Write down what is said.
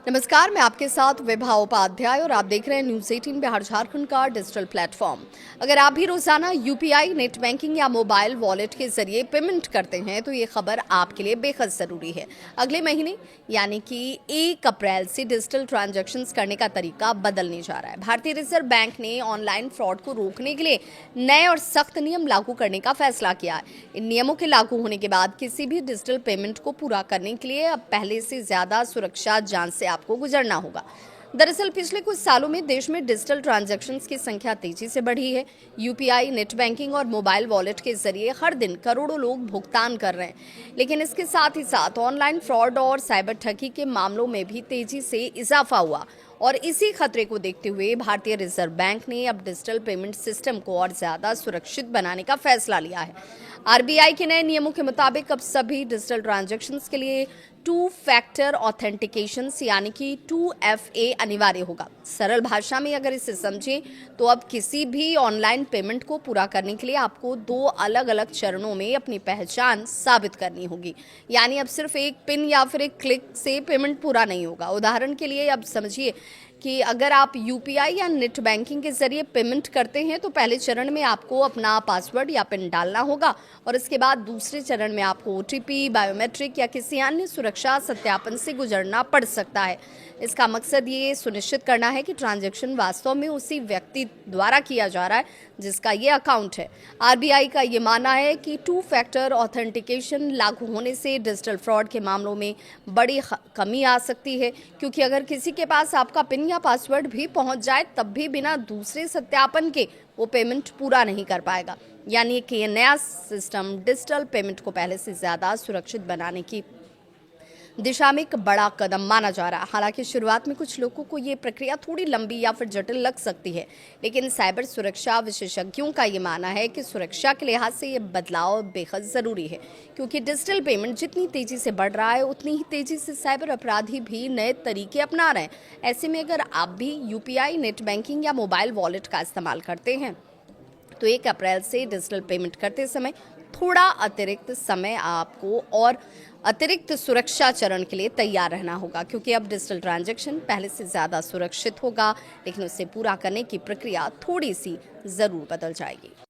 नमस्कार, मैं आपके साथ विभा उपाध्याय और आप देख रहे हैं न्यूज़ 18 बिहार झारखंड का डिजिटल प्लेटफॉर्म। अगर आप भी रोजाना यूपीआई, नेट बैंकिंग या मोबाइल वॉलेट के जरिए पेमेंट करते हैं तो ये खबर आपके लिए बेहद ज़रूरी है। अगले महीने यानी कि 1 अप्रैल से डिजिटल ट्रांजैक्शंस करने का तरीका बदलने जा रहा है। भारतीय रिजर्व बैंक ने ऑनलाइन फ्रॉड को रोकने के लिए नए और सख्त नियम लागू करने का फैसला किया है। इन नियमों के लागू होने के बाद किसी भी डिजिटल पेमेंट को पूरा करने के लिए अब पहले से ज़्यादा सुरक्षा जांच से आपको गुजरना होगा। दरअसल पिछले कुछ सालों में देश में डिजिटल ट्रांजैक्शंस की संख्या तेजी से बढ़ी है। यूपीआई, नेट बैंकिंग और मोबाइल वॉलेट के जरिए हर दिन करोड़ों लोग भुगतान कर रहे हैं। लेकिन इसके साथ ही साथ ऑनलाइन फ्रॉड और साइबर ठगी के मामलों में भी तेजी से इजाफा हुआ और इसी खतरे को देखते हुए भारतीय रिजर्व बैंक ने अब डिजिटल पेमेंट सिस्टम को और ज्यादा सुरक्षित बनाने का फैसला लिया है। आरबीआई के नए नियमों के मुताबिक अब सभी डिजिटल ट्रांजैक्शंस के लिए 2 फैक्टर ऑथेंटिकेशन यानी कि 2FA अनिवार्य होगा। सरल भाषा में अगर इसे समझें तो अब किसी भी ऑनलाइन पेमेंट को पूरा करने के लिए आपको 2 अलग-अलग चरणों में अपनी पहचान साबित करनी होगी। यानी अब सिर्फ एक पिन या फिर एक क्लिक से पेमेंट पूरा नहीं होगा। उदाहरण के लिए अब समझिए कि अगर आप यूपीआई या नेट बैंकिंग के जरिए पेमेंट करते हैं तो पहले चरण में आपको अपना पासवर्ड या पिन डालना होगा और इसके बाद दूसरे चरण में आपको ओटीपी, बायोमेट्रिक या किसी अन्य सुरक्षा सत्यापन से गुजरना पड़ सकता है। इसका मकसद ये सुनिश्चित करना है कि ट्रांजैक्शन वास्तव में उसी व्यक्ति द्वारा किया जा रहा है जिसका ये अकाउंट है। आरबीआई का ये मानना है कि 2 फैक्टर ऑथेंटिकेशन लागू होने से डिजिटल फ्रॉड के मामलों में बड़ी कमी आ सकती है, क्योंकि अगर किसी के पास आपका पिन या पासवर्ड भी पहुंच जाए तब भी बिना दूसरे सत्यापन के वो पेमेंट पूरा नहीं कर पाएगा। यानी कि ये नया सिस्टम डिजिटल पेमेंट को पहले से ज़्यादा सुरक्षित बनाने की दिशा में एक बड़ा कदम माना जा रहा है। हालांकि शुरुआत में कुछ लोगों को ये प्रक्रिया थोड़ी लंबी या फिर जटिल लग सकती है, लेकिन साइबर सुरक्षा विशेषज्ञों का ये मानना है कि सुरक्षा के लिहाज से ये बदलाव बेहद ज़रूरी है, क्योंकि डिजिटल पेमेंट जितनी तेज़ी से बढ़ रहा है उतनी ही तेज़ी से साइबर अपराधी भी नए तरीके अपना रहे हैं। ऐसे में अगर आप भी यूपीआई, नेट बैंकिंग या मोबाइल वॉलेट का इस्तेमाल करते हैं तो 1 अप्रैल से डिजिटल पेमेंट करते समय थोड़ा अतिरिक्त समय आपको और अतिरिक्त सुरक्षा चरण के लिए तैयार रहना होगा, क्योंकि अब डिजिटल ट्रांजैक्शन पहले से ज़्यादा सुरक्षित होगा, लेकिन उसे पूरा करने की प्रक्रिया थोड़ी सी ज़रूर बदल जाएगी।